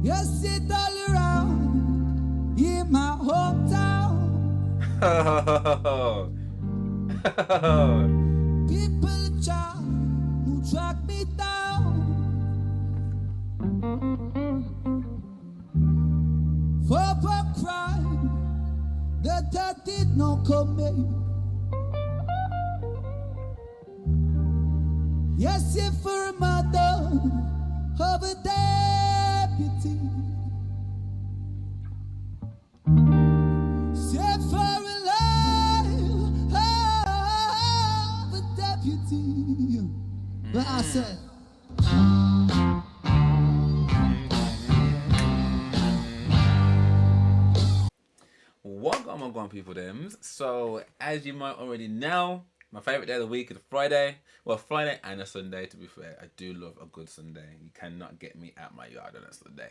You sit all around in my hometown. People try to track me down. For a crime that did not commit. Yes, if for a mother of a deputy. Say for a life of a deputy. But I said, Welcome, people, them. So, as you might already know, my favorite day of the week is Friday. Well, Friday and a Sunday, to be fair. I do love a good Sunday. You cannot get me out my yard on a Sunday.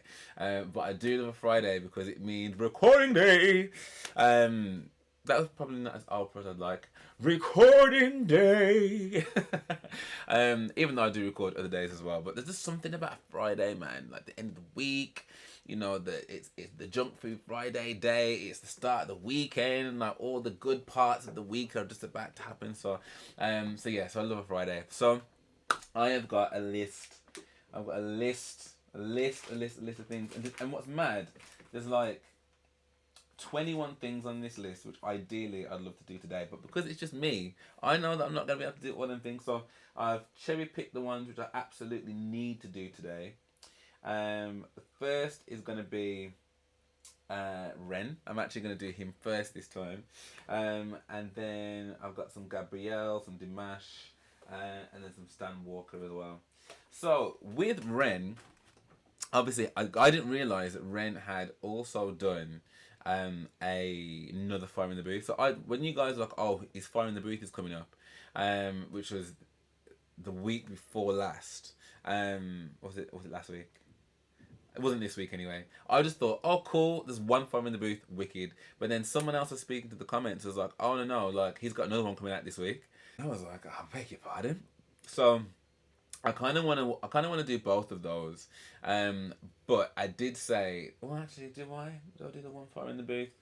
But I do love a Friday because it means recording day. That was probably not as output as I'd like. Recording day. Even though I do record other days as well. But there's just something about Friday, man. Like the end of the week. You know, it's the junk food Friday day. It's the start of the weekend, and like all the good parts of the week are just about to happen. So, so I love a Friday. So, I have got a list. I've got a list of things. And what's mad? There's like 21 things on this list, which ideally I'd love to do today. But because it's just me, I know that I'm not gonna be able to do all them things. So I've cherry picked the ones which I absolutely need to do today. The first is going to be Ren. I'm actually going to do him first this time. And then I've got some Gabrielle, some Dimash, and then some Stan Walker as well. So with Ren, obviously I didn't realise that Ren had also done another Fire in the Booth. So when you guys were like, oh, his Fire in the Booth is coming up, which was the week before last. Was it last week? It wasn't this week anyway. I just thought, oh cool, there's one Fire in the Booth, wicked. But then someone else was speaking to the comments, was like, oh no, like he's got another one coming out this week. And I was like, I beg your pardon. So I kind of want to do both of those. But I did say, well, actually, do I do the one Fire in the Booth?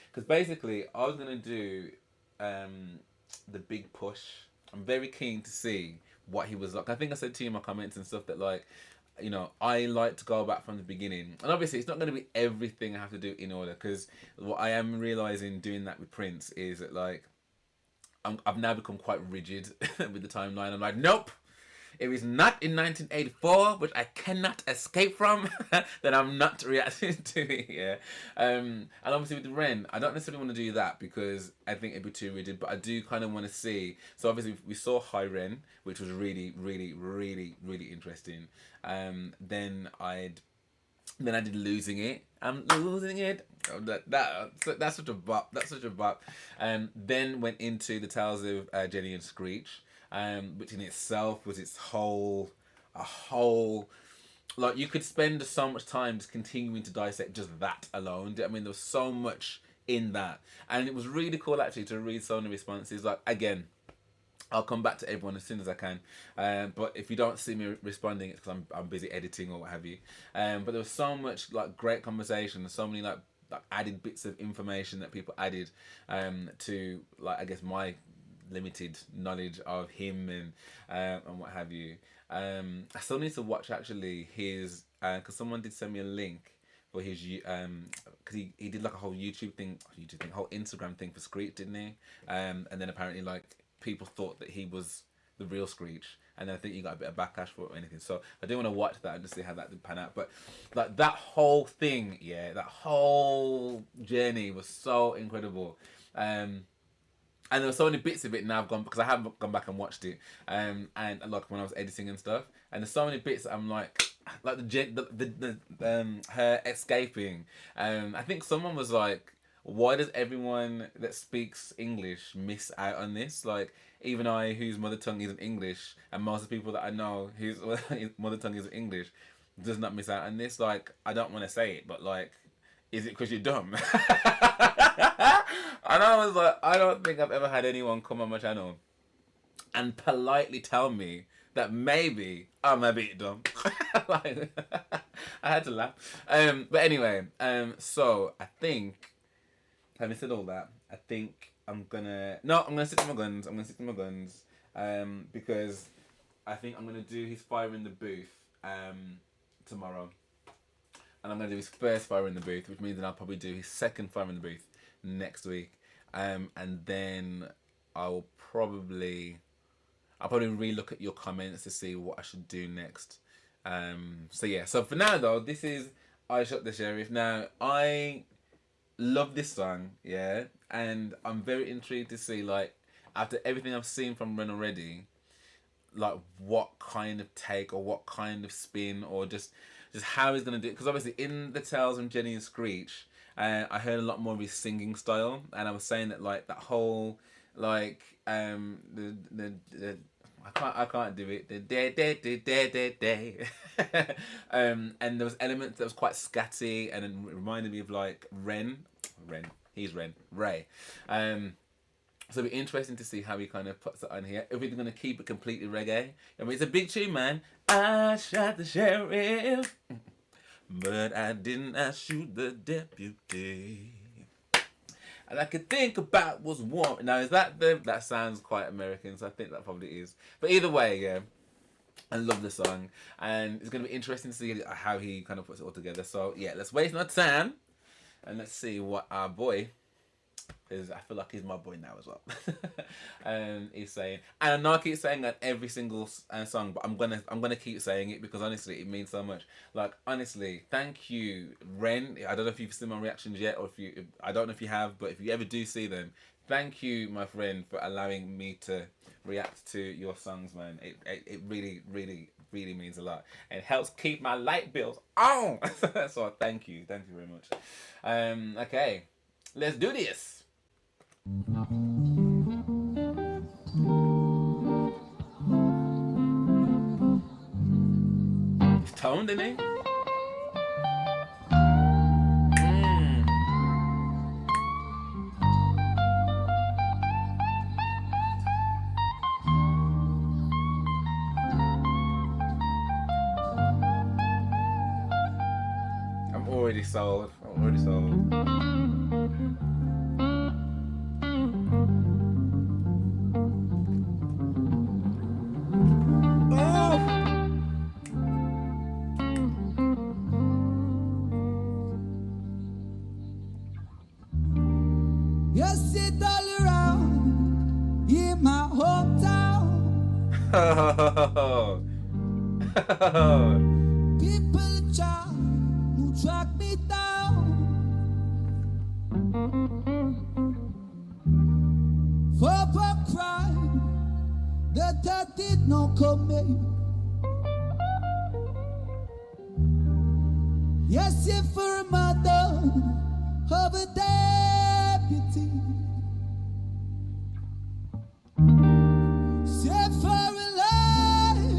Because basically, I was gonna do the big push. I'm very keen to see what he was like. I think I said to you in my comments and stuff that like, you know, I like to go back from the beginning. And obviously it's not going to be everything I have to do in order, because what I am realising doing that with Prince is that like, I've now become quite rigid with the timeline. I'm like, nope, if it's not in 1984, which I cannot escape from, then I'm not reacting to it, yeah. And obviously with the Ren, I don't necessarily want to do that because I think it'd be too rigid, but I do kind of want to see. So obviously we saw High Ren, which was really interesting. Then I did Losing It. I'm losing it. Oh, that's such a bop. That's such a bop. Then went into the Tales of Jenny and Screech, which in itself was a whole. Like you could spend so much time just continuing to dissect just that alone. I mean, there was so much in that, and it was really cool actually to read so many responses. Like again, I'll come back to everyone as soon as I can. But if you don't see me responding, it's because I'm busy editing or what have you. But there was so much like great conversation, so many like added bits of information that people added to like I guess my limited knowledge of him and what have you. I still need to watch actually his because someone did send me a link for his because he did like a whole whole Instagram thing for Screech, didn't he? And then apparently like people thought that he was the real Screech, and then I think he got a bit of backlash for it or anything. So I do want to watch that and just see how that did pan out. But like that whole thing, yeah, that whole journey was so incredible. And there were so many bits of it now I've gone because I haven't gone back and watched it. And like when I was editing and stuff, and there's so many bits that I'm like her escaping. I think someone was like, why does everyone that speaks English miss out on this? Like, even I, whose mother tongue isn't English, and most of the people that I know whose mother tongue isn't English, does not miss out on this. Like, I don't want to say it, but like, is it because you're dumb? And I was like, I don't think I've ever had anyone come on my channel and politely tell me that maybe I'm a bit dumb. Like, I had to laugh. But anyway, so I think, having said all that, I think I'm gonna stick to my guns. I'm gonna stick to my guns. Because I think I'm gonna do his Fire in the Booth tomorrow. And I'm gonna do his first Fire in the Booth, which means that I'll probably do his second Fire in the Booth next week. And then I'll probably re-look at your comments to see what I should do next. So yeah, so for now though, this is I Shot the Sheriff. Now, I love this song, yeah, and I'm very intrigued to see, like, after everything I've seen from Ren already, like, what kind of take or what kind of spin or just how he's going to do it. Because obviously in the Tales from Jenny and Screech, I heard a lot more of his singing style, and I was saying that, like, that whole, like, I can't do it. And there was elements that was quite scatty, and it reminded me of like Ray. So it'll be interesting to see how he kind of puts it on here. If he's gonna keep it completely reggae. I mean, it's a big tune, man. I shot the sheriff, but I shoot the deputy. And I could think about what's warm. Now, is that that sounds quite American, so I think that probably is. But either way, yeah, I love the song, and it's gonna be interesting to see how he kind of puts it all together. So yeah, let's waste no time, and let's see what our boy, because I feel like he's my boy now as well. He's saying, and I know I keep saying that every single song, but I'm gonna keep saying it because honestly, it means so much. Like, honestly, thank you, Ren. I don't know if you've seen my reactions yet, or I don't know if you have, but if you ever do see them, thank you, my friend, for allowing me to react to your songs, man. It really, really, really means a lot, and it helps keep my light bills on. So thank you very much. Okay, let's do this. It's toned, isn't it? I'm already sold. You sit all around in my hometown. People try to track me down. For a crime that I did not commit. Yes, if for a mother of a deputy, say for a life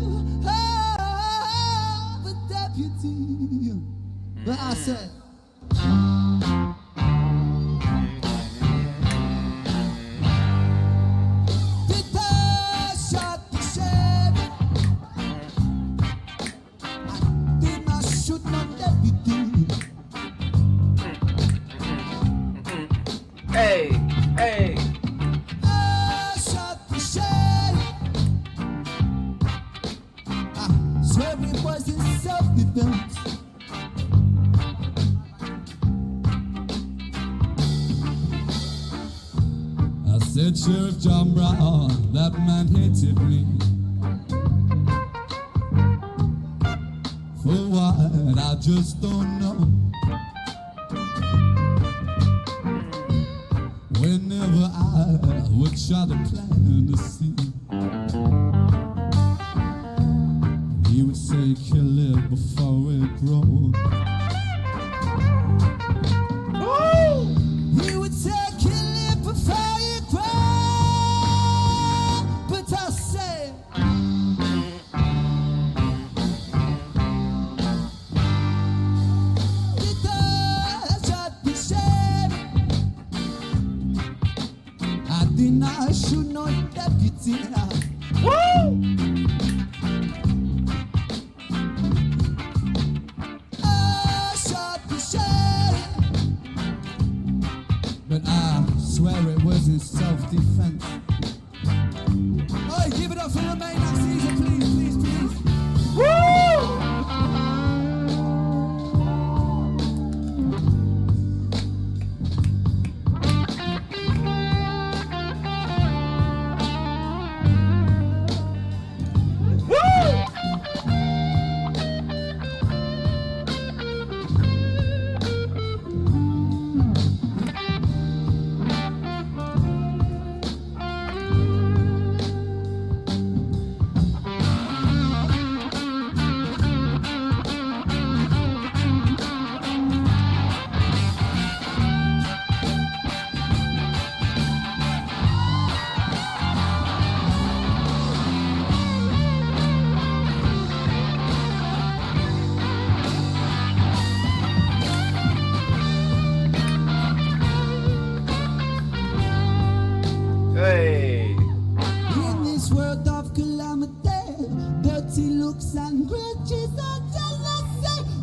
of a deputy. But I said, did I shot the sheriff? I did not shoot no deputy. Hey. I shot the sheriff. I swear it was in self-defense. I said, Sheriff John Brown, that man hated me. For what, I just don't know. Whenever I would try to plant a seed, he would say, kill it before it grows. He would say, kill it before it grows. But I said, did I shot the sheriff? I did not shoot no deputy.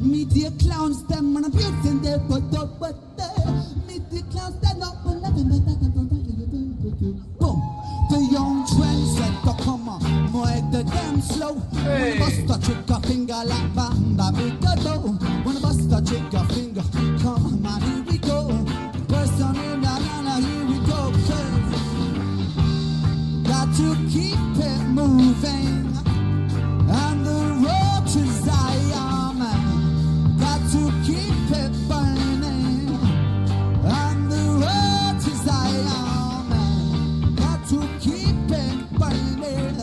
Media clowns, them and abusing their but media clowns, they're not for nothing. Boom. The young trendsetter, come on, make the damn slow. When I bust a trigger finger like Banda, make a dough. When I bust a trigger finger, come on, here we go. Person in the here we go. Got to keep it moving. And the road to Zion, got to keep it burning. And the road to Zion, got to keep it burning.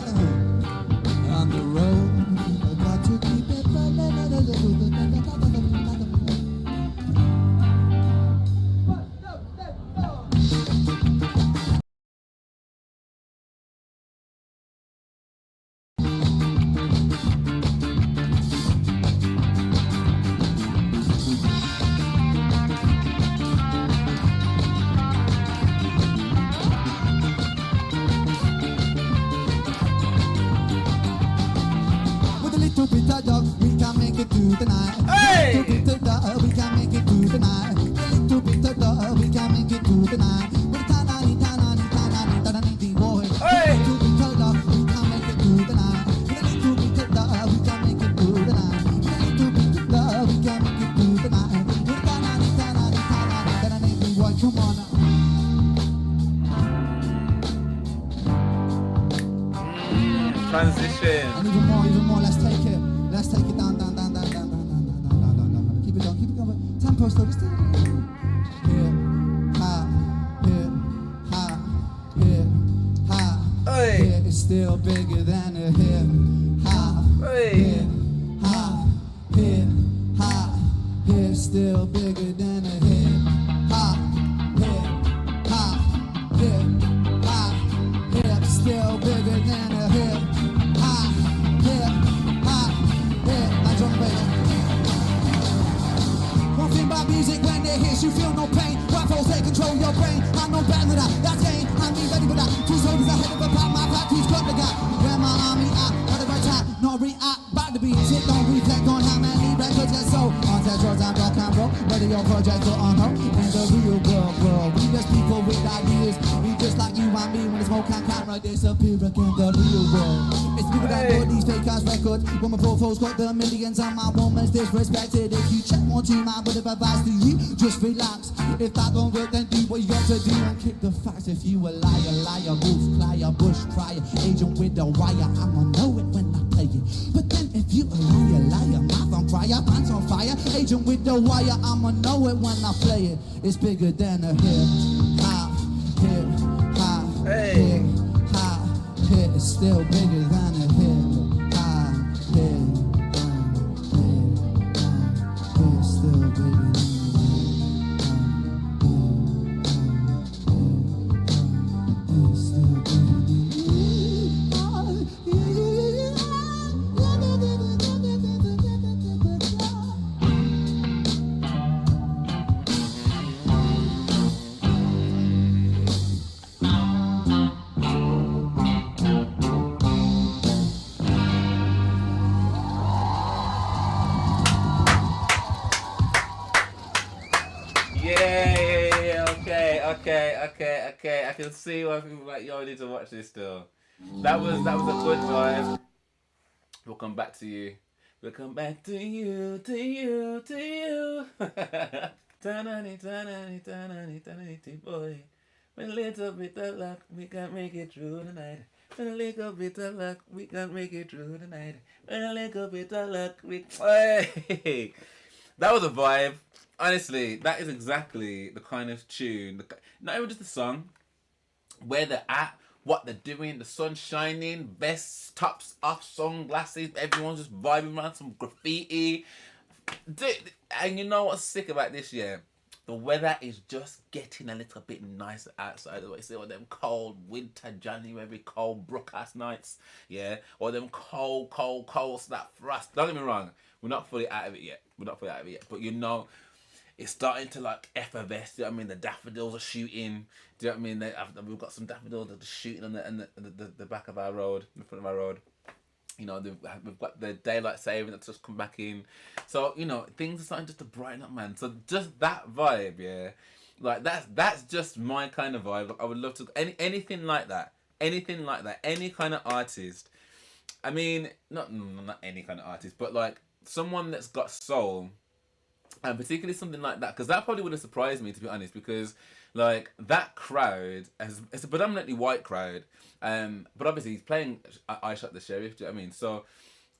On the road, got to keep it burning. With a little bit of dog, we can make it through the night. Hey! With a little bit of dog, we can make it through the night. With a little bit of dog, we can make it through the night. With a tanani, boy. Hey! With a little bit of dog, we can make it through the night. With a little bit of dog, we can make it through the night. With a little bit of dog, we can make it through the night. With a tanani, boy, come on now. Transition. And even more, let's take it down. Keep it going. Tempo slow, just here, ha, Hey. here, it's still bigger than a hip, Hey. here, still bigger than a hip, hip, still bigger than a hip, hip, my drum bass. One thing about music, when it hits you feel no pain. Rifles, they control your brain. I'm no bad with that, that's game. I mean ready with that. Two soldiers ahead of a pop, my factory's got the guy. Where my army at, at the right time. Not react, back the beats. It don't reflect on how many records get sold. On that drugs and rock and roll. Whether your project or on hold. In the real world, bro. We just people with ideas. We just like you and me. When the smoke and camera disappear again, the real world. It's bigger than all these fake ass records. When my profiles got the millions and my woman's disrespected. If you check one, two, man, would have advised to you, just relax. If that don't work, then do what you got to do and kick the facts. If you a liar, wolf, crier, bush crier, agent with the wire, I'ma know it when I play it. But then if you a liar, mouth on fire, pants on fire, agent with the wire, I'ma know it when I play it. It's bigger than a hip, hip, Hey. hip, hip. It's still bigger than a hip, hip, it's still bigger than a hip. Okay. I can see why people are like, yo, I need to watch this still. That was a good vibe. We'll come back to you. We'll come back to you. Ta-na-ni, boy. With a little bit of luck, we can make it through the night. With a little bit of luck, we can make it through the night. With a little bit of luck, Hey! That was a vibe. Honestly, that is exactly the kind of tune, not even just the song, where they're at, what they're doing, the sun's shining, vests, tops off, sunglasses, everyone's just vibing around some graffiti. Dude, and you know what's sick about this year? The weather is just getting a little bit nicer outside. You see all them cold winter January cold broadcast nights, yeah, or them cold snap frost. Don't get me wrong, we're not fully out of it yet. But you know, it's starting to like effervesce. Do you know what I mean? The daffodils are shooting. Do you know what I mean? We've got some daffodils that are shooting on the back of our road, in front of our road. You know, we've got the daylight saving that's just come back in, so you know things are starting just to brighten up, man. So just that vibe, yeah, like that's just my kind of vibe. Like, I would love to anything like that, anything like that, any kind of artist. I mean, not any kind of artist, but like someone that's got soul, and particularly something like that, because that probably would have surprised me, to be honest, because like that crowd, it's a predominantly white crowd, but obviously he's playing I Shot the Sheriff. Do you know what I mean? So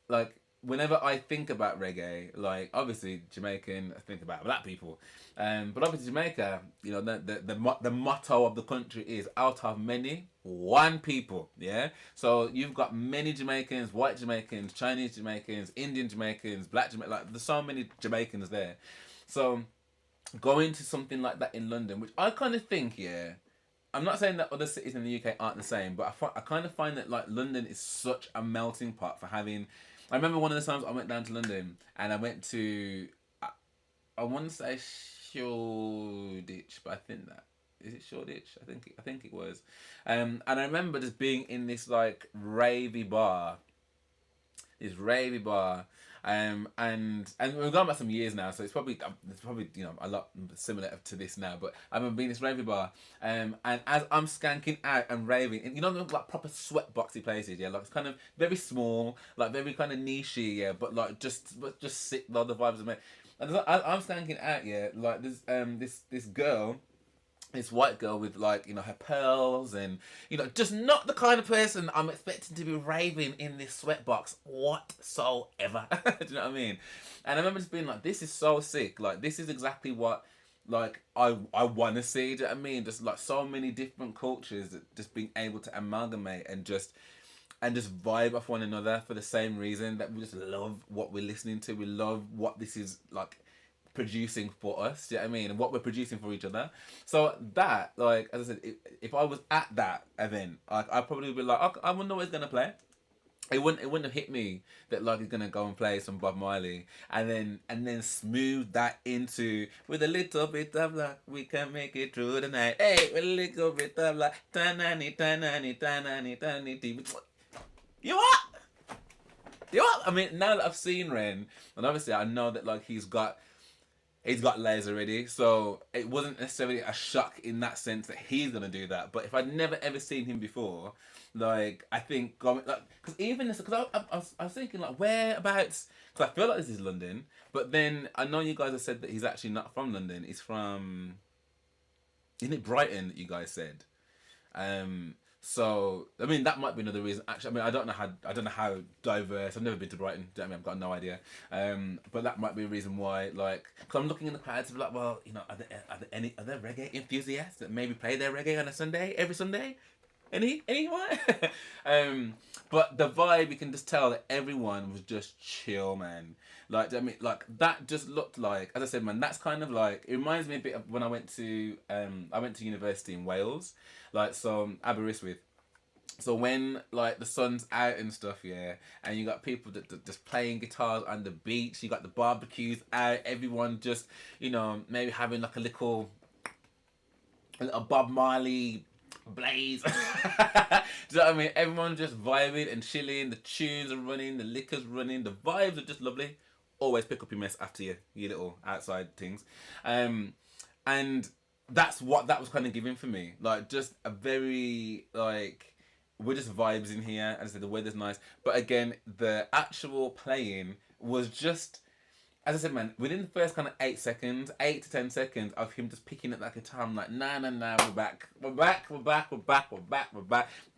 like whenever I think about reggae, like obviously Jamaican, I think about black people, but obviously Jamaica, you know, the motto of the country is out of many, one people. Yeah, so you've got many Jamaicans, white Jamaicans, Chinese Jamaicans, Indian Jamaicans, black Jamaicans. Like there's so many Jamaicans there. So going to something like that in London, which I kind of think, yeah, I'm not saying that other cities in the UK aren't the same, but I kind of find that like London is such a melting pot for having. I remember one of the times I went down to London and I went to, I want to say Shoreditch, but I think that is it Shoreditch. I think it was, and I remember just being in this like ravey bar, and we've gone back some years now, so it's probably you know a lot similar to this now. But I remember being in this ravey bar, and as I'm skanking out and raving, and you know like proper sweat boxy places, yeah, like it's kind of very small, like very kind of nichey, yeah, but like just sick. Like the vibes are made. And as I'm skanking out, yeah, like there's this girl, this white girl with like, you know, her pearls and, you know, just not the kind of person I'm expecting to be raving in this sweatbox whatsoever. Do you know what I mean? And I remember just being like, this is so sick. Like, this is exactly what, like, I want to see. Do you know what I mean? Just like so many different cultures that just being able to amalgamate and just vibe off one another for the same reason that we just love what we're listening to. We love what this is like producing for us. Do you know what I mean? And what we're producing for each other. So that, like, as I said, if I was at that event, I'd probably be like, I wouldn't know what he's gonna play. It wouldn't have hit me that like he's gonna go and play some Bob Marley and then smooth that into with a little bit of luck we can make it through the night. Hey, with a little bit of luck, tanani tanani tanani tanani. You what? You what? I mean, now that I've seen Ren, and obviously I know that like he's got layers already, so it wasn't necessarily a shock in that sense that he's gonna do that. But if I'd never ever seen him before, like I think going like because even this because I was thinking like whereabouts, because I feel like this is London, but then I know you guys have said that he's actually not from London. He's from, isn't it Brighton that you guys said? So I mean that might be another reason. Actually, I mean I don't know how diverse. I've never been to Brighton. Do you know what I mean? I've got no idea. But that might be a reason why. Like, because I'm looking in the crowds to be like, well, you know, are there reggae enthusiasts that maybe play their reggae on a Sunday, every Sunday? Anyone? But the vibe, you can just tell that everyone was just chill, man. Like, I mean, like that just looked like, as I said, man, that's kind of like, it reminds me a bit of when I went to university in Wales, like so Aberystwyth. So when like the sun's out and stuff, yeah, and you got people that just playing guitars on the beach, you got the barbecues out, everyone just, you know, maybe having like a little Bob Marley blaze. Do you know what I mean? Everyone just vibing and chilling. The tunes are running, the liquor's running, the vibes are just lovely. Always pick up your mess after your little outside things, and that's what that was kind of giving for me. Like just a very like we're just vibes in here. As I said, the weather's nice, but again, the actual playing was just. As I said, man, within the first kind of 8 to 10 seconds of him just picking up that guitar, I'm like, nah, we're back.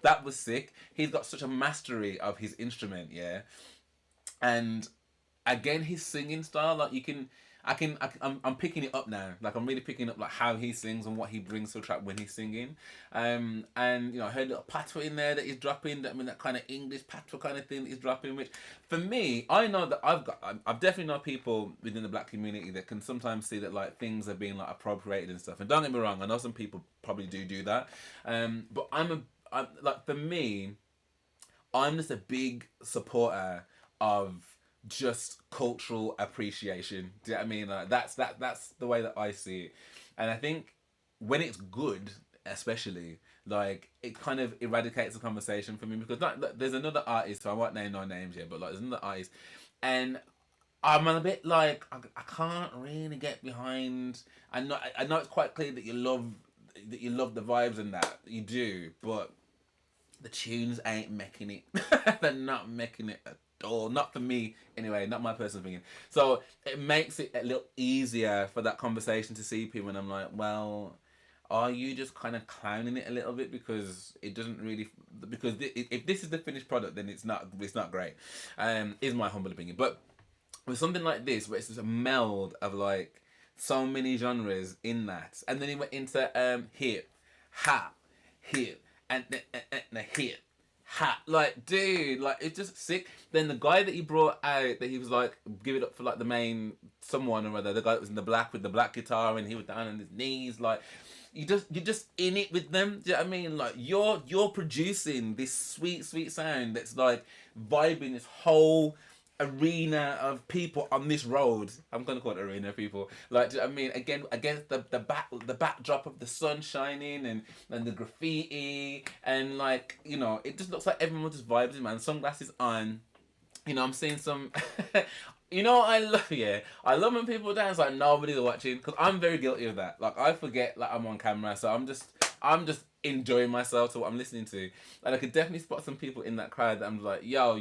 That was sick. He's got such a mastery of his instrument, yeah. And again, his singing style, like I'm picking it up now. Like I'm really picking up like how he sings and what he brings to the track when he's singing. And you know, I heard a little patois in there that he's dropping. I mean, that kind of English patois kind of thing that he's dropping. Which, for me, I know that I've definitely know people within the black community that can sometimes see that like things are being like appropriated and stuff. And don't get me wrong, I know some people probably do that. But I'm like for me, I'm just a big supporter of just cultural appreciation. Do you know what I mean? Like that's the way that I see it. And I think when it's good, especially like it kind of eradicates the conversation for me, because like, there's another artist, so I won't name no names yet, but like there's another artist, and I'm a bit like I can't really get behind. I know it's quite clear that you love the vibes and that you do, but the tunes ain't making it. They're not making it at all. Not for me anyway. Not my personal opinion. So it makes it a little easier for that conversation to seep in when I'm like, well, are you just kind of clowning it a little bit, because it doesn't really, because if this is the finished product, then it's not great. Is my humble opinion. But with something like this, where it's just a meld of like so many genres in that, and then he went into hip, ha, hip, and the hip, ha, like dude, like it's just sick. Then the guy that he brought out, that he was like, give it up for like the main someone or other, the guy that was in the black with the black guitar, and he was down on his knees, like you're just in it with them. Do you know what I mean? Like you're producing this sweet sound that's like vibing this whole arena of people on this road. I'm gonna call it arena of people. Like, do you know what I mean? Again, against the backdrop of the sun shining and the graffiti, and like, you know, it just looks like everyone just vibes, man. Sunglasses on. You know, I'm seeing some. You know what I love? Yeah, I love when people dance like nobody's watching, because I'm very guilty of that. Like I forget like I'm on camera, so I'm just enjoying myself to what I'm listening to. And I could definitely spot some people in that crowd that I'm like, yo,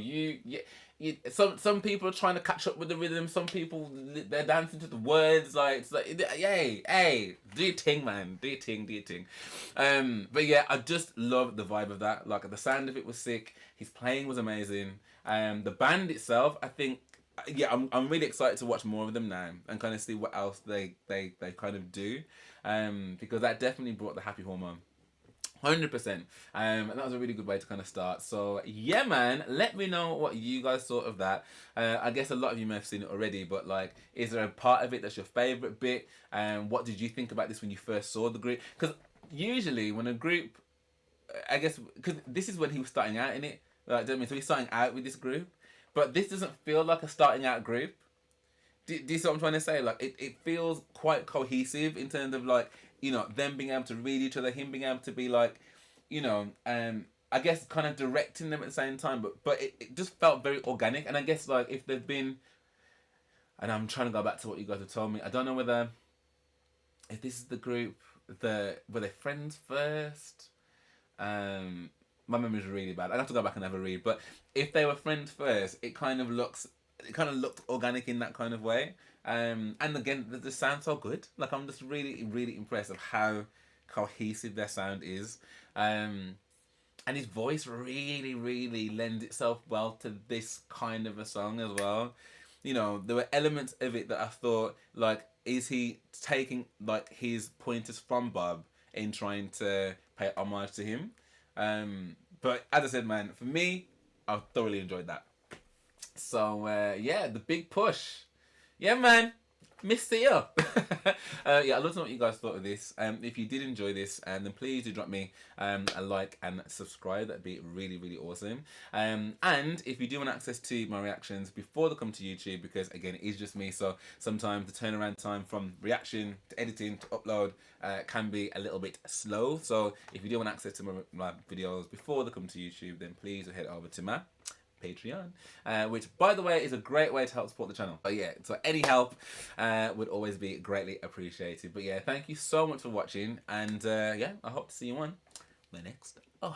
some people are trying to catch up with the rhythm. Some people, they're dancing to the words. Like, it's like, hey, do your thing, man. Do your thing. But yeah, I just love the vibe of that. Like, the sound of it was sick. His playing was amazing. The band itself, I think, yeah, I'm really excited to watch more of them now and kind of see what else they kind of do. Because that definitely brought the happy hormone. 100%. And that was a really good way to kind of start. So yeah, man, let me know what you guys thought of that. I guess a lot of you may have seen it already, but like, is there a part of it that's your favorite bit? What did you think about this when you first saw the group? Because usually when a group, I guess, because this is when he was starting out in it, like, do you know what I mean? So he's starting out with this group, but this doesn't feel like a starting out group. Do you see what I'm trying to say? Like, it feels quite cohesive in terms of like, you know, them being able to read each other, him being able to be like, you know, I guess kind of directing them at the same time, but it just felt very organic. And I guess like if they've been, and I'm trying to go back to what you guys have told me, I don't know whether, if this is the group, were they friends first? My memory's really bad. I'd have to go back and have a read. But if they were friends first, it kind of looked organic in that kind of way. And again, the sound so good. Like, I'm just really, really impressed of how cohesive their sound is. And his voice really, really lends itself well to this kind of a song as well. You know, there were elements of it that I thought, like, is he taking like his pointers from Bob in trying to pay homage to him? But as I said, man, for me, I thoroughly enjoyed that. So yeah, the big push. Yeah, man. Missed it up. Yeah, I'd love to know what you guys thought of this. If you did enjoy this, then please do drop me a like and subscribe. That'd be really, really awesome. And if you do want access to my reactions before they come to YouTube, because again, it is just me, so sometimes the turnaround time from reaction to editing to upload can be a little bit slow. So if you do want access to my videos before they come to YouTube, then please head over to my Patreon, which by the way is a great way to help support the channel. But yeah, so any help would always be greatly appreciated. But yeah, thank you so much for watching, and yeah, I hope to see you on the next one.